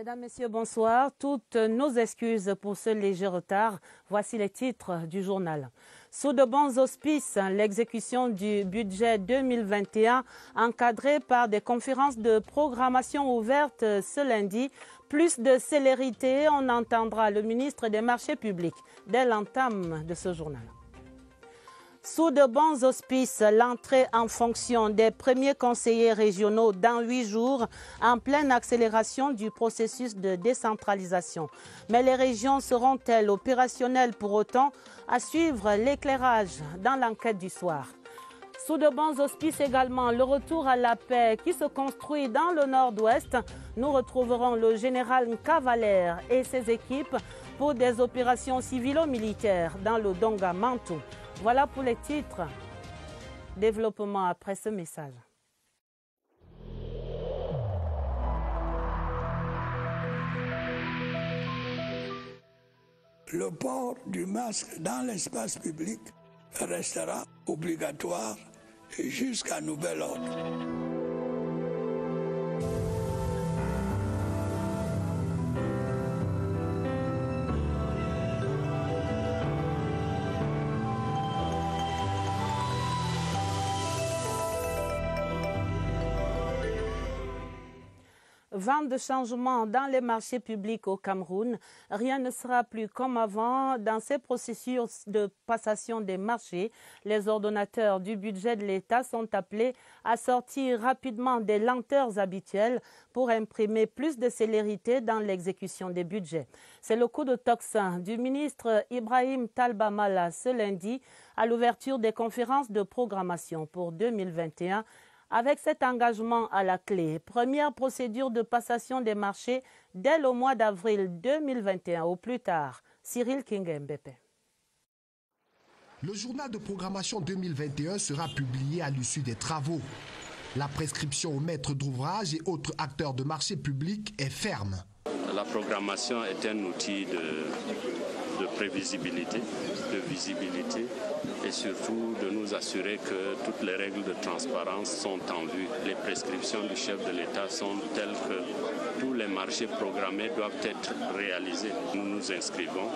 Mesdames, Messieurs, bonsoir. Toutes nos excuses pour ce léger retard. Voici les titres du journal. Sous de bons auspices, l'exécution du budget 2021 encadrée par des conférences de programmation ouvertes ce lundi. Plus de célérité, on entendra le ministre des Marchés publics dès l'entame de ce journal. Sous de bons auspices, l'entrée en fonction des premiers conseillers régionaux dans 8 jours, en pleine accélération du processus de décentralisation. Mais les régions seront-elles opérationnelles pour autant? À suivre l'éclairage dans l'enquête du soir. Sous de bons auspices également, le retour à la paix qui se construit dans le nord-ouest. Nous retrouverons le général Cavalaire et ses équipes pour des opérations civilo-militaires dans le Donga-Mantou. Voilà pour les titres. Développement après ce message. Le port du masque dans l'espace public restera obligatoire jusqu'à nouvel ordre. Vent de changement dans les marchés publics au Cameroun. Rien ne sera plus comme avant dans ces processus de passation des marchés. Les ordonnateurs du budget de l'État sont appelés à sortir rapidement des lenteurs habituelles pour imprimer plus de célérité dans l'exécution des budgets. C'est le coup de tocsin du ministre Ibrahim Talba Mala ce lundi à l'ouverture des conférences de programmation pour 2021. Avec cet engagement à la clé, première procédure de passation des marchés dès le mois d'avril 2021 au plus tard. Cyril Kingembepe. Le journal de programmation 2021 sera publié à l'issue des travaux. La prescription aux maîtres d'ouvrage et autres acteurs de marché public est ferme. La programmation est un outil de prévisibilité, de visibilité et surtout de nous assurer que toutes les règles de transparence sont en vue. Les prescriptions du chef de l'État sont telles que tous les marchés programmés doivent être réalisés. Nous nous inscrivons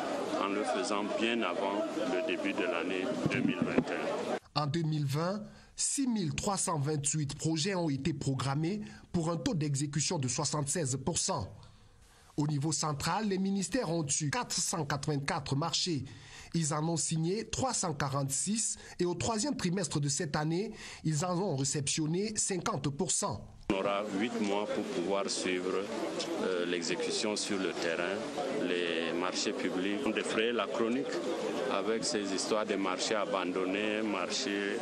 en le faisant bien avant le début de l'année 2021. En 2020, 6 328 projets ont été programmés pour un taux d'exécution de 76%. Au niveau central, les ministères ont eu 484 marchés. Ils en ont signé 346 et au troisième trimestre de cette année, ils en ont réceptionné 50%. On aura 8 mois pour pouvoir suivre l'exécution sur le terrain. Les marchés publics ont défrayé la chronique avec ces histoires de marchés abandonnés, marchés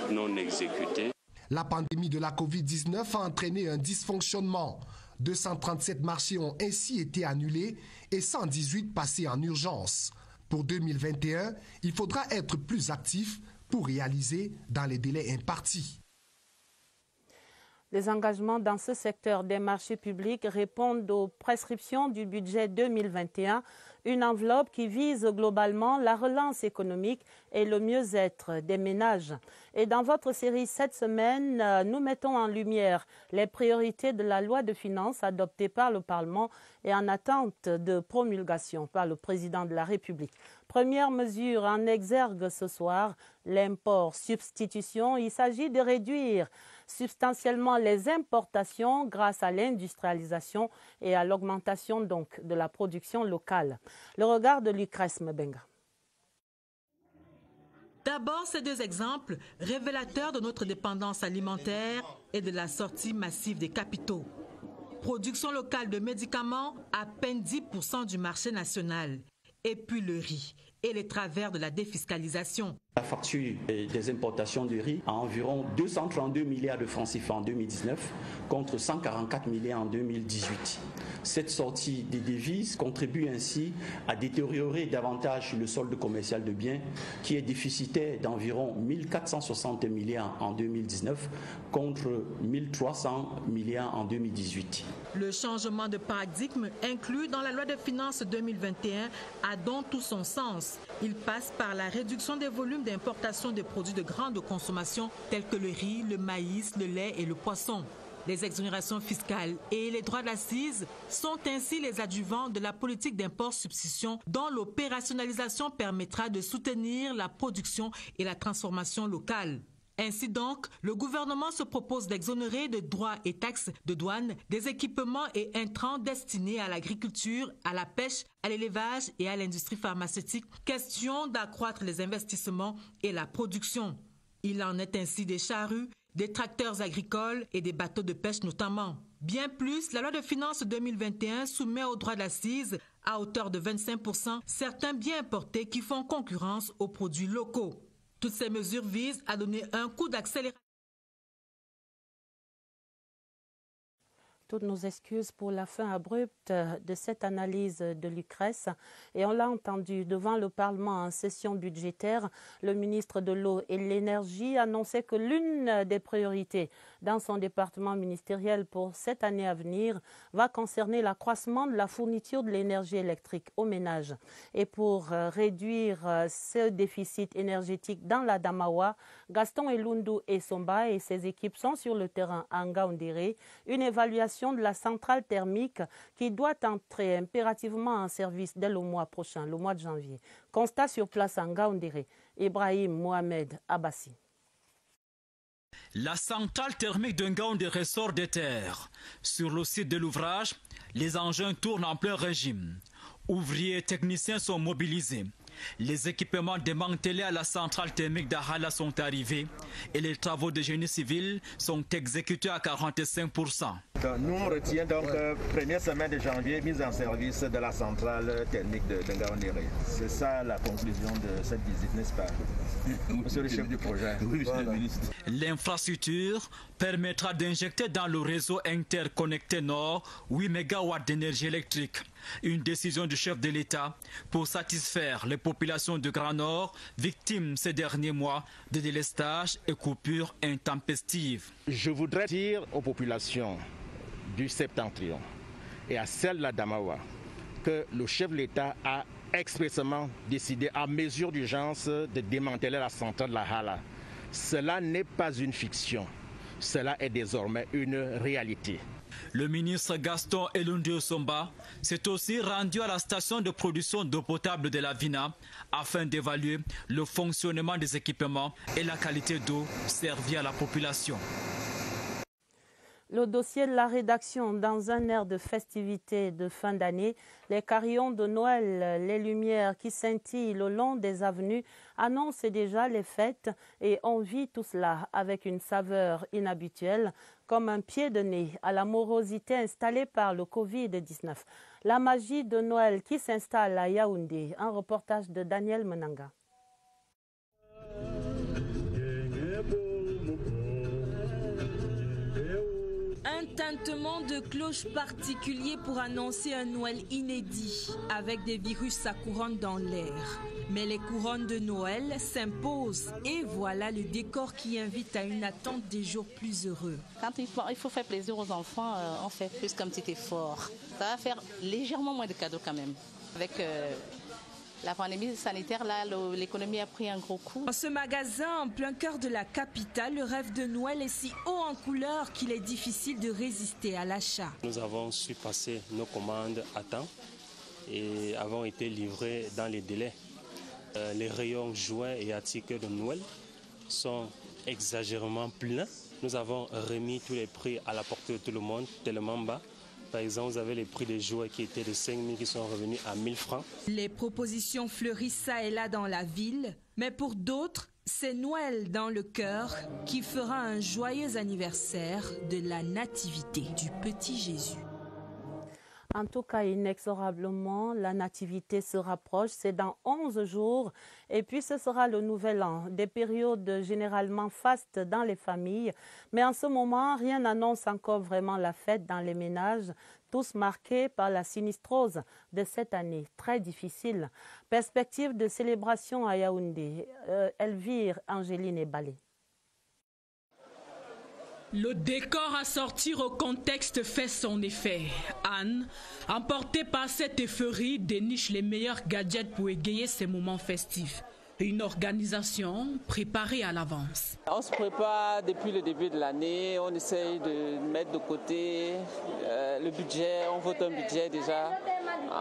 non exécutés. La pandémie de la Covid-19 a entraîné un dysfonctionnement. 237 marchés ont ainsi été annulés et 118 passés en urgence. Pour 2021, il faudra être plus actif pour réaliser dans les délais impartis. Les engagements dans ce secteur des marchés publics répondent aux prescriptions du budget 2021, une enveloppe qui vise globalement la relance économique et le mieux-être des ménages. Et dans votre série cette semaine, nous mettons en lumière les priorités de la loi de finances adoptée par le Parlement et en attente de promulgation par le président de la République. Première mesure en exergue ce soir, l'import-substitution. Il s'agit de réduire substantiellement les importations grâce à l'industrialisation et à l'augmentation donc de la production locale. Le regard de Lucrèce Mbenga. D'abord, ces deux exemples révélateurs de notre dépendance alimentaire et de la sortie massive des capitaux. Production locale de médicaments, à peine 10% du marché national. Et puis le riz et les travers de la défiscalisation. La facture des importations de riz à environ 232 milliards de francs CFA en 2019 contre 144 milliards en 2018. Cette sortie des devises contribue ainsi à détériorer davantage le solde commercial de biens qui est déficitaire d'environ 1460 milliards en 2019 contre 1300 milliards en 2018. Le changement de paradigme inclus dans la loi de finances 2021 a donc tout son sens. Il passe par la réduction des volumes d'importation des produits de grande consommation tels que le riz, le maïs, le lait et le poisson. Les exonérations fiscales et les droits d'assises sont ainsi les adjuvants de la politique d'import-substitution dont l'opérationnalisation permettra de soutenir la production et la transformation locale. Ainsi donc, le gouvernement se propose d'exonérer de droits et taxes de douane des équipements et intrants destinés à l'agriculture, à la pêche, à l'élevage et à l'industrie pharmaceutique. Question d'accroître les investissements et la production. Il en est ainsi des charrues, des tracteurs agricoles et des bateaux de pêche notamment. Bien plus, la loi de finances 2021 soumet aux droits d'assises à hauteur de 25% certains biens importés qui font concurrence aux produits locaux. Toutes ces mesures visent à donner un coup d'accélération. Toutes nos excuses pour la fin abrupte de cette analyse de l'UCRES. Et on l'a entendu devant le Parlement en session budgétaire, le ministre de l'Eau et de l'Énergie annonçait que l'une des priorités dans son département ministériel pour cette année à venir va concerner l'accroissement de la fourniture de l'énergie électrique aux ménages. Et pour réduire ce déficit énergétique dans la Damawa, Gaston Elundu et Somba et ses équipes sont sur le terrain à Ngaoundéré. Une évaluation de la centrale thermique qui doit entrer impérativement en service dès le mois prochain, le mois de janvier. Constat sur place à Ngaoundéré, Ibrahim Mohamed Abbassi. La centrale thermique de Ngaoundéré sort des terres. Sur le site de l'ouvrage, les engins tournent en plein régime. Ouvriers et techniciens sont mobilisés. Les équipements démantelés à la centrale thermique d'Ahala sont arrivés et les travaux de génie civil sont exécutés à 45%. Nous on retient donc première semaine de janvier mise en service de la centrale thermique de Ngaoundéré. C'est ça la conclusion de cette visite, n'est-ce pas? Monsieur le chef du projet. Oui, monsieur le ministre. L'infrastructure permettra d'injecter dans le réseau interconnecté Nord 8 MW d'énergie électrique. Une décision du chef de l'État pour satisfaire les populations du Grand Nord victimes ces derniers mois de délestage et coupures intempestives. Je voudrais dire aux populations du Septentrion et à celles de la Damawa que le chef de l'État a expressément décidé à mesure d'urgence de démanteler la centrale de la Hala. Cela n'est pas une fiction, cela est désormais une réalité. Le ministre Gaston Elundu Somba s'est aussi rendu à la station de production d'eau potable de la Vina afin d'évaluer le fonctionnement des équipements et la qualité d'eau servie à la population. Le dossier de la rédaction dans un air de festivité de fin d'année, les carillons de Noël, les lumières qui scintillent le long des avenues annoncent déjà les fêtes et on vit tout cela avec une saveur inhabituelle comme un pied de nez à la morosité installée par le Covid-19. La magie de Noël qui s'installe à Yaoundé, un reportage de Daniel Menanga. Un tintement de cloche particulier pour annoncer un Noël inédit, avec des virus s'accourant dans l'air. Mais les couronnes de Noël s'imposent et voilà le décor qui invite à une attente des jours plus heureux. Quand il faut faire plaisir aux enfants, on fait plus qu'un petit effort. Ça va faire légèrement moins de cadeaux quand même. Avec la pandémie sanitaire, là, l'économie a pris un gros coup. Dans ce magasin, en plein cœur de la capitale, le rêve de Noël est si haut en couleur qu'il est difficile de résister à l'achat. Nous avons su passer nos commandes à temps et avons été livrés dans les délais. Les rayons jouets et articles de Noël sont exagérément pleins. Nous avons remis tous les prix à la portée de tout le monde, tellement bas. Par exemple, vous avez les prix des jouets qui étaient de 5 000 qui sont revenus à 1 000 francs. Les propositions fleurissent ça et là dans la ville, mais pour d'autres, c'est Noël dans le cœur qui fera un joyeux anniversaire de la nativité du petit Jésus. En tout cas, inexorablement, la nativité se rapproche. C'est dans 11 jours. Et puis, ce sera le nouvel an. Des périodes généralement fastes dans les familles. Mais en ce moment, rien n'annonce encore vraiment la fête dans les ménages, tous marqués par la sinistrose de cette année, très difficile. Perspective de célébration à Yaoundé. Elvire, Angéline et Balé. Le décor à sortir au contexte fait son effet. Anne, emportée par cette euphorie, déniche les meilleurs gadgets pour égayer ces moments festifs. Une organisation préparée à l'avance. On se prépare depuis le début de l'année, on essaye de mettre de côté le budget, on vote un budget déjà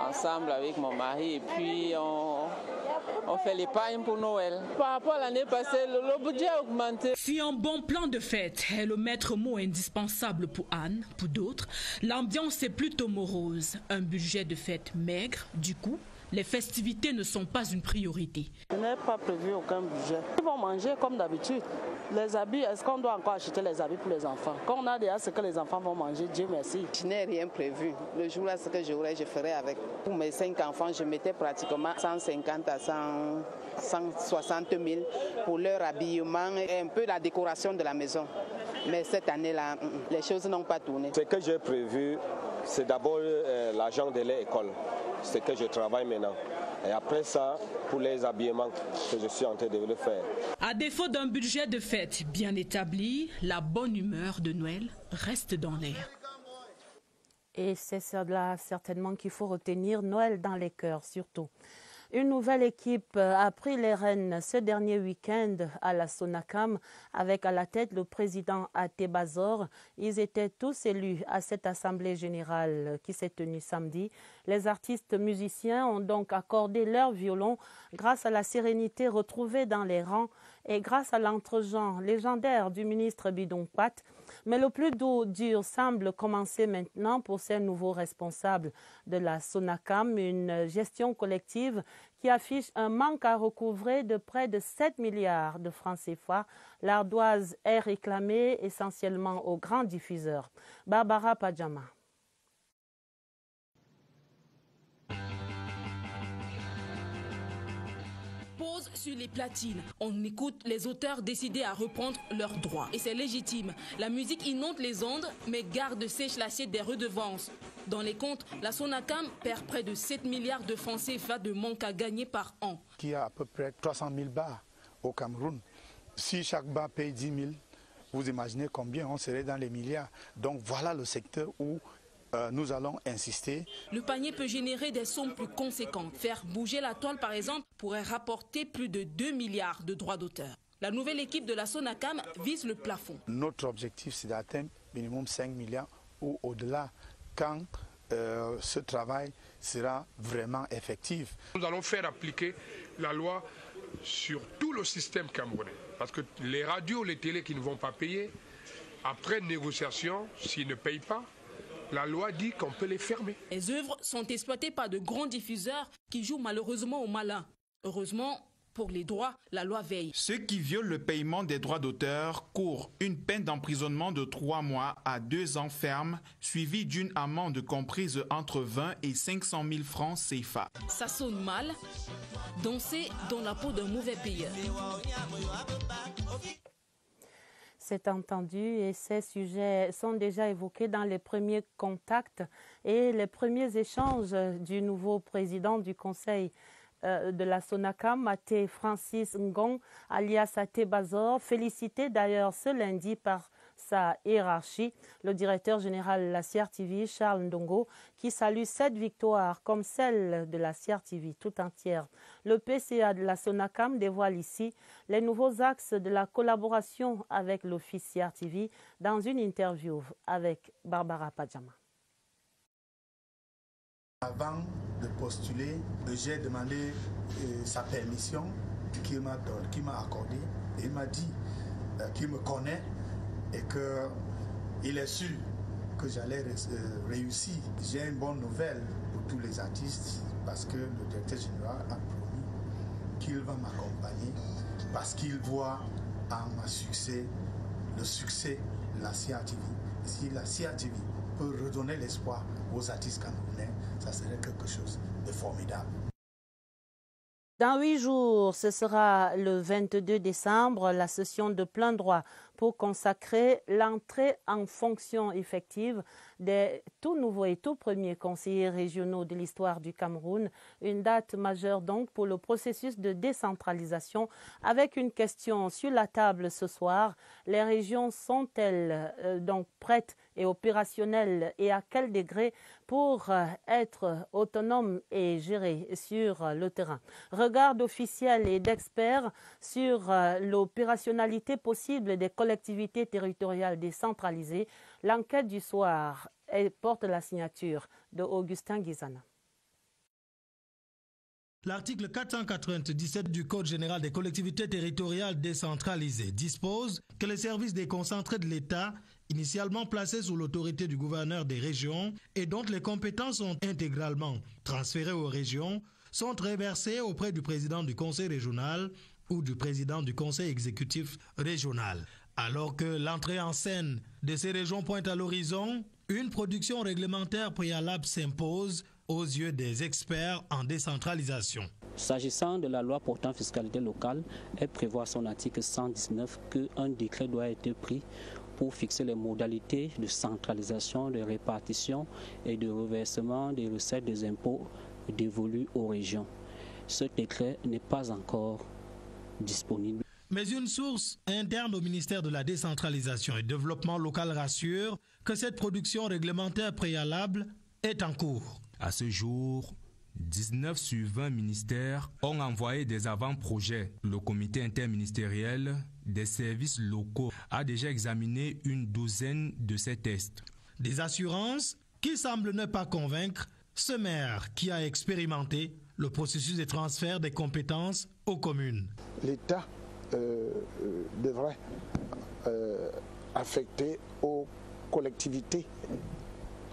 ensemble avec mon mari et puis on fait l'épargne pour Noël. Par rapport à l'année passée, le budget a augmenté. Si un bon plan de fête est le maître mot indispensable pour Anne, pour d'autres, l'ambiance est plutôt morose. Un budget de fête maigre, du coup, les festivités ne sont pas une priorité. Je n'ai pas prévu aucun budget. Ils vont manger comme d'habitude. Les habits, est-ce qu'on doit encore acheter les habits pour les enfants? Quand on a déjà ce que les enfants vont manger, Dieu merci. Je n'ai rien prévu. Le jour-là, ce que j'aurais, je ferai avec. Pour mes 5 enfants, je mettais pratiquement 150 à 160 000 pour leur habillement et un peu la décoration de la maison. Mais cette année-là, les choses n'ont pas tourné. Ce que j'ai prévu, c'est d'abord l'argent de l'école. C'est que je travaille maintenant. Et après ça, pour les habillements que je suis en train de le faire. À défaut d'un budget de fête bien établi, la bonne humeur de Noël reste dans l'air. Et c'est cela certainement qu'il faut retenir, Noël dans les cœurs surtout. Une nouvelle équipe a pris les rênes ce dernier week-end à la Sonacam avec à la tête le président Até Bazor. Ils étaient tous élus à cette assemblée générale qui s'est tenue samedi. Les artistes musiciens ont donc accordé leur violon grâce à la sérénité retrouvée dans les rangs et grâce à l'entre-gens légendaire du ministre Bidongpat. Mais le plus dur semble commencer maintenant pour ces nouveaux responsables de la Sonacam, une gestion collective qui affiche un manque à recouvrer de près de 7 milliards de francs CFA. L'ardoise est réclamée essentiellement aux grands diffuseurs. Barbara Padjama. Pause sur les platines. On écoute les auteurs décidés à reprendre leurs droits. Et c'est légitime. La musique inonde les ondes, mais garde sèche l'assiette des redevances. Dans les comptes, la Sonacam perd près de 7 milliards de francs CFA de manque à gagner par an. Qui a à peu près 300 000 bars au Cameroun. Si chaque bar paye 10 000, vous imaginez combien on serait dans les milliards. Donc voilà le secteur où nous allons insister. Le panier peut générer des sommes plus conséquentes. Faire bouger la toile, par exemple, pourrait rapporter plus de 2 milliards de droits d'auteur. La nouvelle équipe de la Sonacam vise le plafond. Notre objectif, c'est d'atteindre minimum 5 milliards ou au-delà quand ce travail sera vraiment effectif. Nous allons faire appliquer la loi sur tout le système camerounais. Parce que les radios, les télés qui ne vont pas payer, après négociation, s'ils ne payent pas, la loi dit qu'on peut les fermer. Les œuvres sont exploitées par de grands diffuseurs qui jouent malheureusement au malin. Heureusement, pour les droits, la loi veille. Ceux qui violent le paiement des droits d'auteur courent une peine d'emprisonnement de 3 mois à 2 ans ferme, suivie d'une amende comprise entre 20 et 500 000 francs CFA. Ça sonne mal. Danser dans la peau d'un mauvais payeur. C'est entendu et ces sujets sont déjà évoqués dans les premiers contacts et les premiers échanges du nouveau président du Conseil de la Sonacam, Até Francis Ngong, alias Até Bazor, félicité d'ailleurs ce lundi par sa hiérarchie, le directeur général de la CRTV, Charles Ndongo, qui salue cette victoire comme celle de la CRTV tout entière. Le PCA de la Sonacam dévoile ici les nouveaux axes de la collaboration avec l'office CRTV dans une interview avec Barbara Padjama. Avant de postuler, j'ai demandé sa permission qu'il m'a accordée. Il m'a dit qu'il me connaît et qu'il est sûr que j'allais réussir. J'ai une bonne nouvelle pour tous les artistes parce que le directeur général a promis qu'il va m'accompagner parce qu'il voit en ma succès le succès de la CRTV. Si la CRTV peut redonner l'espoir aux artistes camerounais, ça serait quelque chose de formidable. Dans 8 jours, ce sera le 22 décembre, la session de plein droit pour consacrer l'entrée en fonction effective des tout nouveaux et tout premiers conseillers régionaux de l'histoire du Cameroun. Une date majeure donc pour le processus de décentralisation, avec une question sur la table ce soir. Les régions sont-elles donc prêtes et opérationnelles, et à quel degré pour être autonomes et gérer sur le terrain? Regard d'officiels et d'experts sur l'opérationnalité possible des collectivités territoriales décentralisées. L'enquête du soir porte la signature de Augustin Guizana. L'article 497 du Code général des collectivités territoriales décentralisées dispose que les services déconcentrés de l'État, initialement placés sous l'autorité du gouverneur des régions et dont les compétences sont intégralement transférées aux régions, sont réversés auprès du président du conseil régional ou du président du conseil exécutif régional. Alors que l'entrée en scène de ces régions pointe à l'horizon, une production réglementaire préalable s'impose aux yeux des experts en décentralisation. S'agissant de la loi portant fiscalité locale, elle prévoit son article 119 qu'un décret doit être pris pour fixer les modalités de centralisation, de répartition et de reversement des recettes des impôts dévolus aux régions. Ce décret n'est pas encore disponible. Mais une source interne au ministère de la décentralisation et développement local rassure que cette production réglementaire préalable est en cours. À ce jour, 19 sur 20 ministères ont envoyé des avant-projets. Le comité interministériel des services locaux a déjà examiné une douzaine de ces tests. Des assurances qui semblent ne pas convaincre ce maire qui a expérimenté le processus de transfert des compétences aux communes. L'État devrait affecter aux collectivités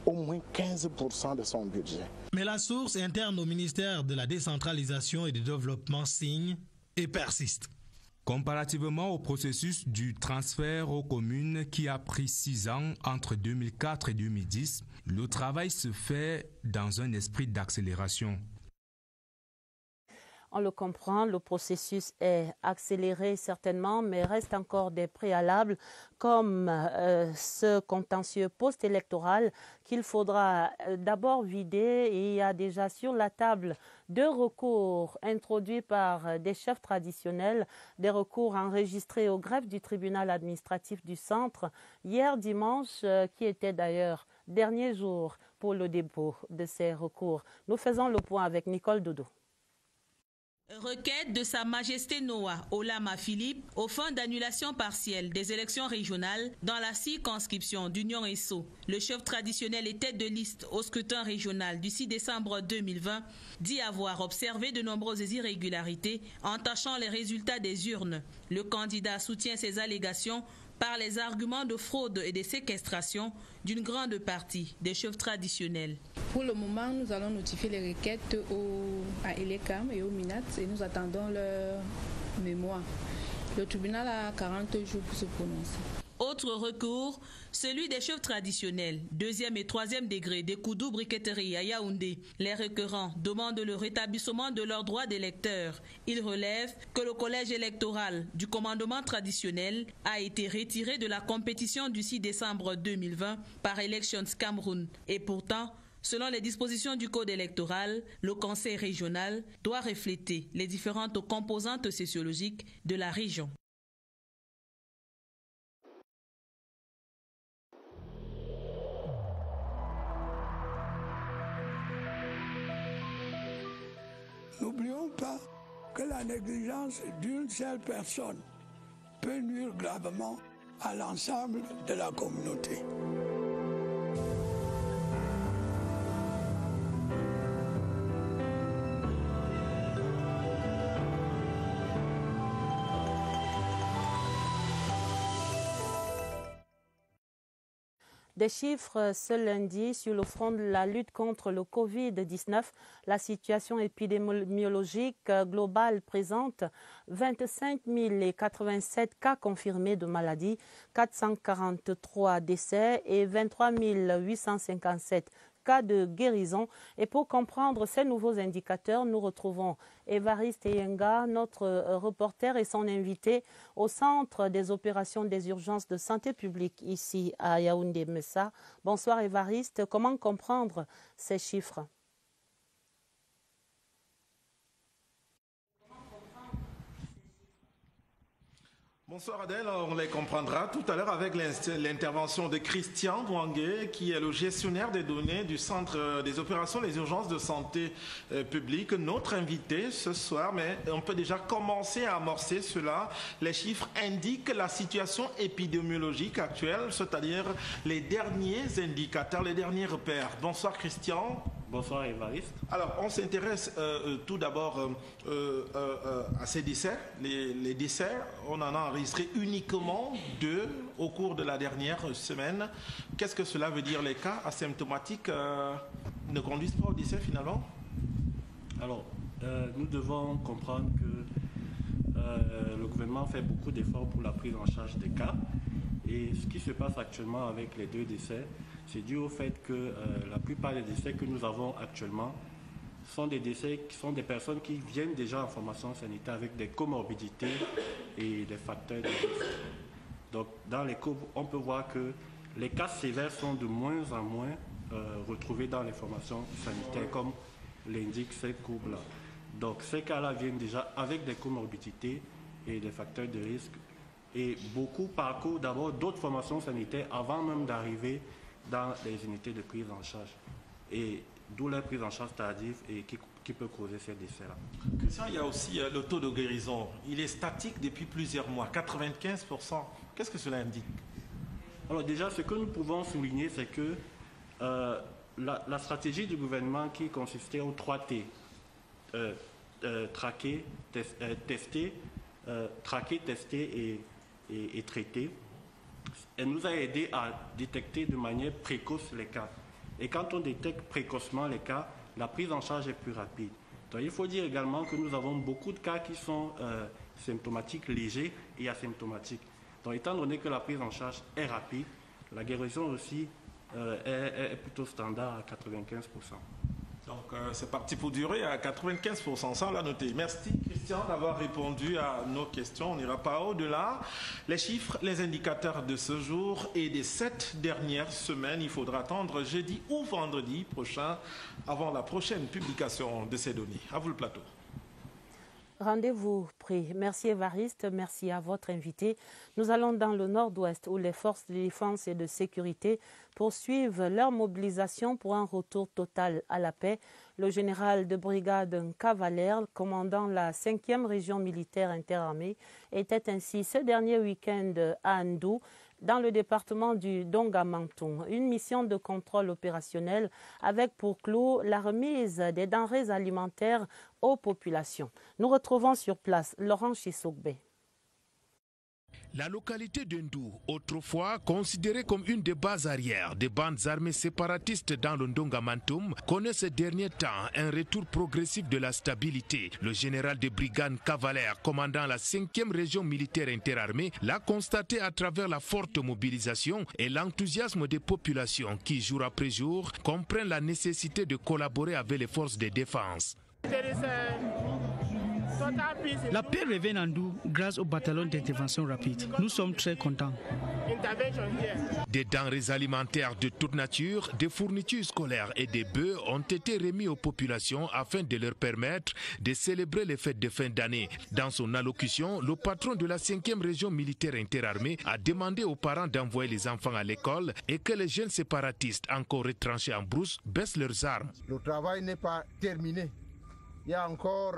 au moins 15% de son budget. Mais la source interne au ministère de la décentralisation et du développement signe et persiste. Comparativement au processus du transfert aux communes qui a pris 6 ans entre 2004 et 2010, le travail se fait dans un esprit d'accélération. On le comprend, le processus est accéléré certainement, mais reste encore des préalables comme ce contentieux post-électoral qu'il faudra d'abord vider. Et il y a déjà sur la table 2 recours introduits par des chefs traditionnels, des recours enregistrés au greffe du tribunal administratif du centre hier dimanche, qui était d'ailleurs dernier jour pour le dépôt de ces recours. Nous faisons le point avec Nicole Dodo. Requête de Sa Majesté Noah Olama Philippe aux fins d'annulation partielle des élections régionales dans la circonscription d'Union Esso. Le chef traditionnel et tête de liste au scrutin régional du 6 décembre 2020 dit avoir observé de nombreuses irrégularités entachant les résultats des urnes. Le candidat soutient ces allégations par les arguments de fraude et de séquestration d'une grande partie des chefs traditionnels. Pour le moment, nous allons notifier les requêtes à Elecam et au Minat et nous attendons leur mémoire. Le tribunal a 40 jours pour se prononcer. Autre recours, celui des chefs traditionnels, 2e et 3e degré des Koudou Briqueterie à Yaoundé. Les requérants demandent le rétablissement de leurs droits d'électeurs. Ils relèvent que le collège électoral du commandement traditionnel a été retiré de la compétition du 6 décembre 2020 par Elections Cameroun. Et pourtant, selon les dispositions du code électoral, le conseil régional doit refléter les différentes composantes sociologiques de la région. N'oublions pas que la négligence d'une seule personne peut nuire gravement à l'ensemble de la communauté. Des chiffres ce lundi sur le front de la lutte contre le Covid-19. La situation épidémiologique globale présente 25 087 cas confirmés de maladie, 443 décès et 23 857 cas de guérison. Et pour comprendre ces nouveaux indicateurs, nous retrouvons Évariste Yenga, notre reporter, et son invité au Centre des opérations des urgences de santé publique ici à Yaoundé-Messa. Bonsoir Évariste, comment comprendre ces chiffres? Bonsoir Adèle, on les comprendra tout à l'heure avec l'intervention de Christian Bouangué, qui est le gestionnaire des données du Centre des opérations des urgences de santé publique, notre invité ce soir, mais on peut déjà commencer à amorcer cela. Les chiffres indiquent la situation épidémiologique actuelle, c'est-à-dire les derniers indicateurs, les derniers repères. Bonsoir Christian. Bonsoir Évariste. Alors, on s'intéresse tout d'abord à ces décès. Les décès, on en a enregistré uniquement 2 au cours de la dernière semaine. Qu'est-ce que cela veut dire? Les cas asymptomatiques ne conduisent pas au décès finalement? Alors, nous devons comprendre que le gouvernement fait beaucoup d'efforts pour la prise en charge des cas. Et ce qui se passe actuellement avec les 2 décès, c'est dû au fait que la plupart des décès que nous avons actuellement sont des décès qui sont des personnes qui viennent déjà en formation sanitaire avec des comorbidités et des facteurs de risque. Donc, dans les courbes, on peut voir que les cas sévères sont de moins en moins retrouvés dans les formations sanitaires, comme l'indique cette courbe-là. Donc, ces cas-là viennent déjà avec des comorbidités et des facteurs de risque. Et beaucoup parcourent d'abord d'autres formations sanitaires avant même d'arriver dans les unités de prise en charge. Et d'où la prise en charge tardive et qui peut causer ces décès-là. Christian, il y a aussi le taux de guérison. Il est statique depuis plusieurs mois, 95%. Qu'est-ce que cela indique? Alors déjà, ce que nous pouvons souligner, c'est que la stratégie du gouvernement qui consistait aux 3 T, traquer, tester, et traiter, elle nous a aidé à détecter de manière précoce les cas. Et quand on détecte précocement les cas, la prise en charge est plus rapide. Donc il faut dire également que nous avons beaucoup de cas qui sont symptomatiques légers et asymptomatiques. Donc étant donné que la prise en charge est rapide, la guérison aussi est plutôt standard à 95%. Donc c'est parti pour durer à 95%, ça on l'a noté. Merci Christian d'avoir répondu à nos questions, on n'ira pas au-delà. Les chiffres, les indicateurs de ce jour et des 7 dernières semaines, il faudra attendre jeudi ou vendredi prochain avant la prochaine publication de ces données. À vous le plateau. Rendez-vous pris. Merci Évariste, merci à votre invité. Nous allons dans le nord-ouest où les forces de défense et de sécurité poursuivent leur mobilisation pour un retour total à la paix. Le général de brigade Cavalère, commandant la 5e région militaire interarmée, était ainsi ce dernier week-end à Ndou, dans le département du Dongamantung. Une mission de contrôle opérationnel avec pour clou la remise des denrées alimentaires aux populations. Nous retrouvons sur place Laurent Chissoukbe. La localité de Ndou, autrefois considérée comme une des bases arrières des bandes armées séparatistes dans le Ndongamantum, connaît ces derniers temps un retour progressif de la stabilité. Le général de brigade Cavalère, commandant la 5e région militaire interarmée, l'a constaté à travers la forte mobilisation et l'enthousiasme des populations qui, jour après jour, comprennent la nécessité de collaborer avec les forces de défense. La paix revient en Ndou grâce au bataillon d'intervention rapide. Nous sommes très contents. Des denrées alimentaires de toute nature, des fournitures scolaires et des bœufs ont été remis aux populations afin de leur permettre de célébrer les fêtes de fin d'année. Dans son allocution, le patron de la 5e région militaire interarmée a demandé aux parents d'envoyer les enfants à l'école et que les jeunes séparatistes encore retranchés en brousse baissent leurs armes. Le travail n'est pas terminé. Il y a encore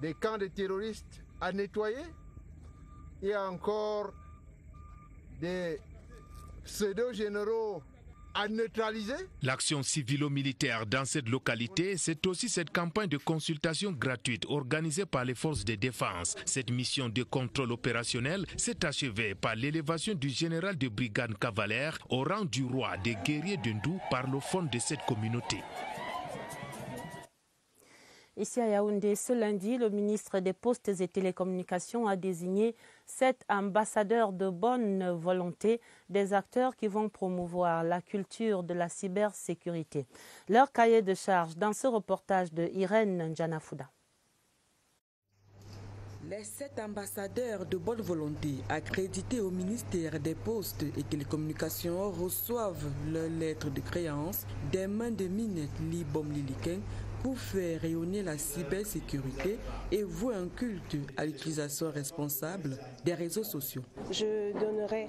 des camps de terroristes à nettoyer. Il y a encore des pseudo-généraux à neutraliser. L'action civilo-militaire dans cette localité, c'est aussi cette campagne de consultation gratuite organisée par les forces de défense. Cette mission de contrôle opérationnel s'est achevée par l'élévation du général de brigade Cavalère au rang du roi des guerriers de Ndou par le fond de cette communauté. Ici à Yaoundé, ce lundi, le ministre des Postes et Télécommunications a désigné 7 ambassadeurs de bonne volonté, des acteurs qui vont promouvoir la culture de la cybersécurité. Leur cahier de charge dans ce reportage de Irène Ndjanafouda. Les 7 ambassadeurs de bonne volonté accrédités au ministère des Postes et Télécommunications reçoivent leur lettre de créance des mains de Minette Libom Liliken pour faire rayonner la cybersécurité et vouer un culte à l'utilisation responsable des réseaux sociaux. Je donnerai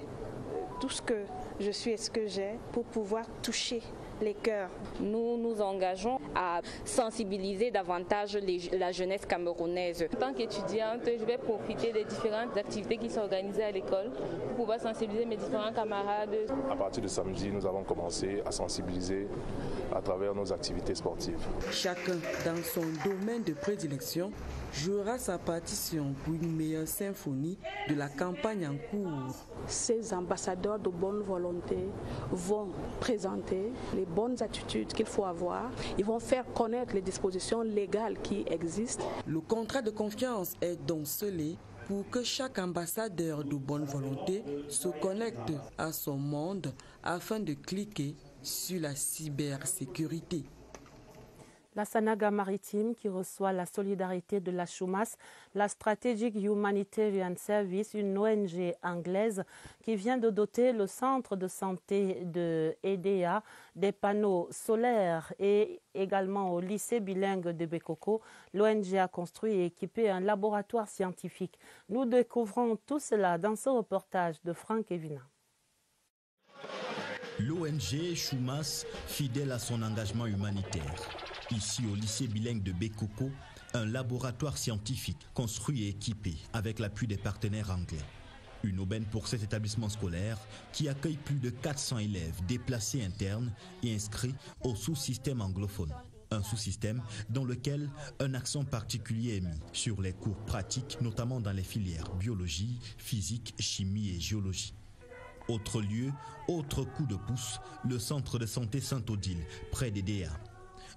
tout ce que je suis et ce que j'ai pour pouvoir toucher les cœurs. Nous nous engageons à sensibiliser davantage la jeunesse camerounaise. En tant qu'étudiante, je vais profiter des différentes activités qui sont organisées à l'école pour pouvoir sensibiliser mes différents camarades. À partir de samedi, nous allons commencer à sensibiliser à travers nos activités sportives. Chacun dans son domaine de prédilection jouera sa partition pour une meilleure symphonie de la campagne en cours. Ces ambassadeurs de bonne volonté vont présenter les bonnes attitudes qu'il faut avoir. Ils vont faire connaître les dispositions légales qui existent. Le contrat de confiance est donc scellé pour que chaque ambassadeur de bonne volonté se connecte à son monde afin de cliquer sur la cybersécurité. La Sanaga maritime qui reçoit la solidarité de la Chumas, la Strategic Humanitarian Service, une ONG anglaise qui vient de doter le centre de santé de EDA des panneaux solaires et également au lycée bilingue de Bekoko. L'ONG a construit et équipé un laboratoire scientifique. Nous découvrons tout cela dans ce reportage de Franck Evina. L'ONG Chumas, fidèle à son engagement humanitaire. Ici au lycée bilingue de Bekoko, un laboratoire scientifique construit et équipé avec l'appui des partenaires anglais. Une aubaine pour cet établissement scolaire qui accueille plus de 400 élèves déplacés internes et inscrits au sous-système anglophone. Un sous-système dans lequel un accent particulier est mis sur les cours pratiques, notamment dans les filières biologie, physique, chimie et géologie. Autre lieu, autre coup de pouce, le centre de santé Saint-Odile, près d'EDA.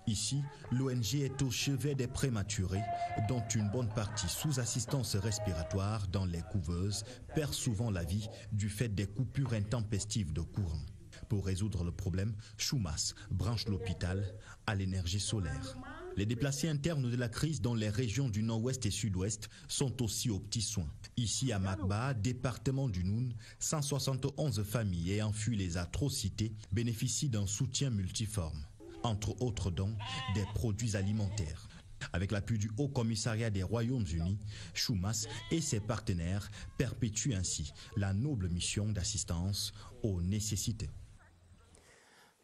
Ici, l'ONG est au chevet des prématurés, dont une bonne partie sous assistance respiratoire dans les couveuses perd souvent la vie du fait des coupures intempestives de courant. Pour résoudre le problème, Chumas branche l'hôpital à l'énergie solaire. Les déplacés internes de la crise dans les régions du nord-ouest et sud-ouest sont aussi aux petits soins. Ici à Makba, département du Noun, 171 familles ayant fui les atrocités bénéficient d'un soutien multiforme. Entre autres dons, des produits alimentaires. Avec l'appui du Haut Commissariat des Royaumes-Unis, Chumas et ses partenaires perpétuent ainsi la noble mission d'assistance aux nécessités.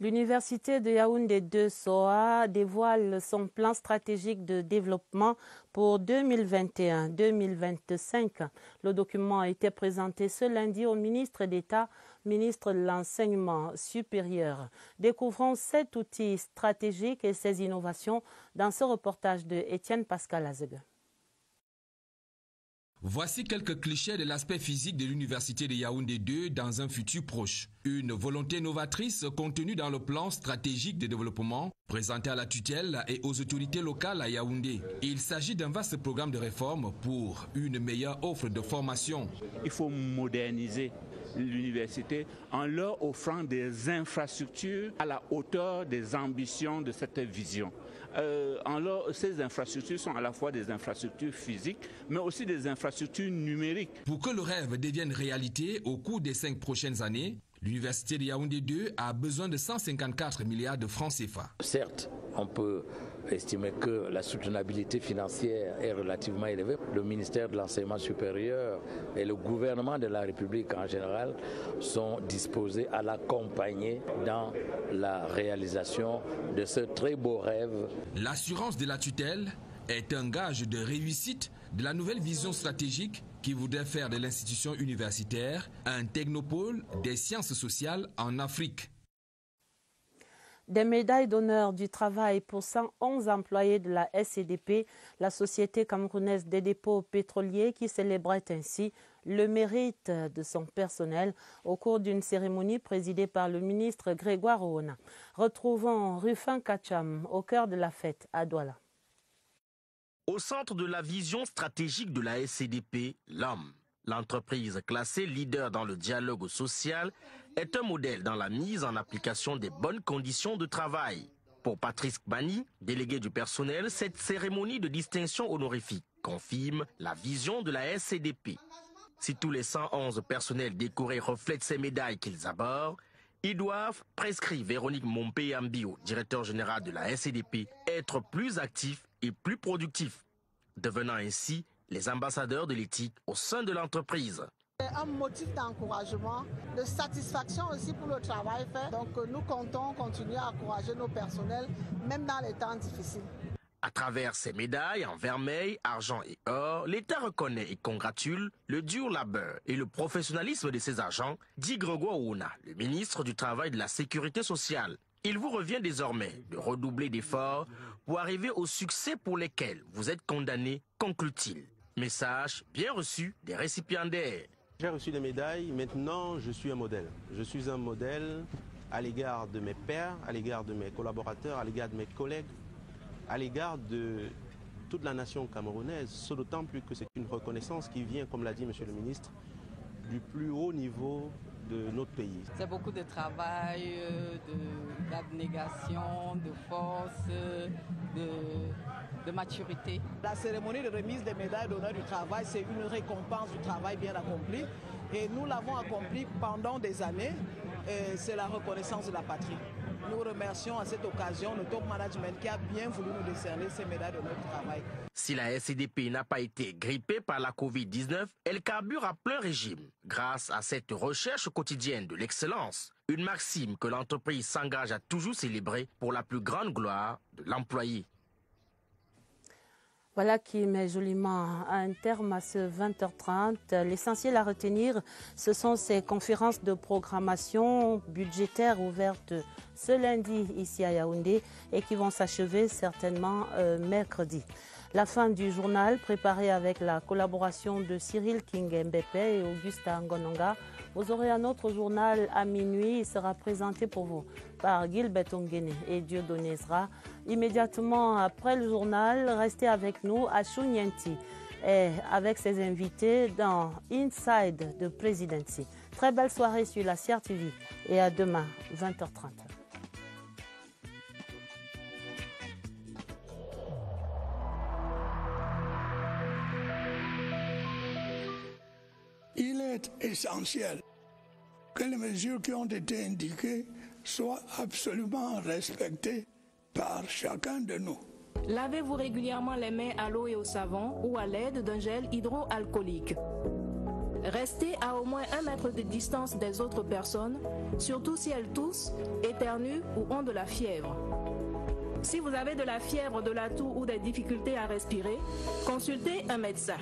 L'Université de Yaoundé 2 SOA dévoile son plan stratégique de développement pour 2021-2025. Le document a été présenté ce lundi au ministre d'État, ministre de l'Enseignement supérieur. Découvrons cet outil stratégique et ses innovations dans ce reportage de Étienne Pascal Azeg. Voici quelques clichés de l'aspect physique de l'Université de Yaoundé 2 dans un futur proche. Une volonté novatrice contenue dans le plan stratégique de développement présenté à la tutelle et aux autorités locales à Yaoundé. Il s'agit d'un vaste programme de réforme pour une meilleure offre de formation. Il faut moderniser l'université en leur offrant des infrastructures à la hauteur des ambitions de cette vision. Ces infrastructures sont à la fois des infrastructures physiques, mais aussi des infrastructures numériques. Pour que le rêve devienne réalité au cours des 5 prochaines années, l'Université de Yaoundé 2 a besoin de 154 milliards de francs CFA. Certes, on peut estimer que la soutenabilité financière est relativement élevée. Le ministère de l'Enseignement supérieur et le gouvernement de la République en général sont disposés à l'accompagner dans la réalisation de ce très beau rêve. L'assurance de la tutelle est un gage de réussite de la nouvelle vision stratégique qui voudrait faire de l'institution universitaire un technopôle des sciences sociales en Afrique. Des médailles d'honneur du travail pour 111 employés de la SCDP, la Société camerounaise des dépôts pétroliers, qui célébrait ainsi le mérite de son personnel au cours d'une cérémonie présidée par le ministre Grégoire Oona. Retrouvons Rufin Kacham au cœur de la fête à Douala. Au centre de la vision stratégique de la SCDP, l'homme. L'entreprise classée leader dans le dialogue social est un modèle dans la mise en application des bonnes conditions de travail. Pour Patrice Kbani, délégué du personnel, cette cérémonie de distinction honorifique confirme la vision de la SCDP. Si tous les 111 personnels décorés reflètent ces médailles qu'ils abordent, ils doivent, prescrit Véronique Mompé-Ambio, directeur général de la SCDP, être plus actifs et plus productifs, devenant ainsi les ambassadeurs de l'éthique au sein de l'entreprise. C'est un motif d'encouragement, de satisfaction aussi pour le travail fait. Donc nous comptons continuer à encourager nos personnels, même dans les temps difficiles. À travers ces médailles en vermeil, argent et or, l'État reconnaît et congratule le dur labeur et le professionnalisme de ses agents, dit Grégoire Ouna, le ministre du Travail et de la Sécurité sociale. Il vous revient désormais de redoubler d'efforts pour arriver au succès pour lesquels vous êtes condamnés, conclut-il. Message bien reçu des récipiendaires. J'ai reçu des médailles, maintenant je suis un modèle. Je suis un modèle à l'égard de mes pairs, à l'égard de mes collaborateurs, à l'égard de mes collègues, à l'égard de toute la nation camerounaise, ce d'autant plus que c'est une reconnaissance qui vient, comme l'a dit Monsieur le ministre, du plus haut niveau de notre pays. C'est beaucoup de travail, d'abnégation, de force, de maturité. La cérémonie de remise des médailles d'honneur du travail, c'est une récompense du travail bien accompli. Et nous l'avons accompli pendant des années. C'est la reconnaissance de la patrie. Nous remercions à cette occasion le top management qui a bien voulu nous décerner ces médailles d'honneur du travail. Si la SCDP n'a pas été grippée par la Covid-19, elle carbure à plein régime grâce à cette recherche quotidienne de l'excellence, une maxime que l'entreprise s'engage à toujours célébrer pour la plus grande gloire de l'employé. Voilà qui met joliment un terme à ce 20h30. L'essentiel à retenir, ce sont ces conférences de programmation budgétaire ouvertes ce lundi ici à Yaoundé et qui vont s'achever certainement mercredi. La fin du journal, préparé avec la collaboration de Cyril Kingembepe et Augusta Ngononga. Vous aurez un autre journal à minuit. Il sera présenté pour vous par Gilbert Ongene et Dieudonné Ezra. Immédiatement après le journal, restez avec nous à Chounyenti et avec ses invités dans Inside the Presidency. Très belle soirée sur la CRTV et à demain, 20h30. Il est essentiel que les mesures qui ont été indiquées soient absolument respectées par chacun de nous. Lavez-vous régulièrement les mains à l'eau et au savon ou à l'aide d'un gel hydroalcoolique. Restez à au moins 1 mètre de distance des autres personnes, surtout si elles toussent, éternuent ou ont de la fièvre. Si vous avez de la fièvre, de la toux ou des difficultés à respirer, consultez un médecin.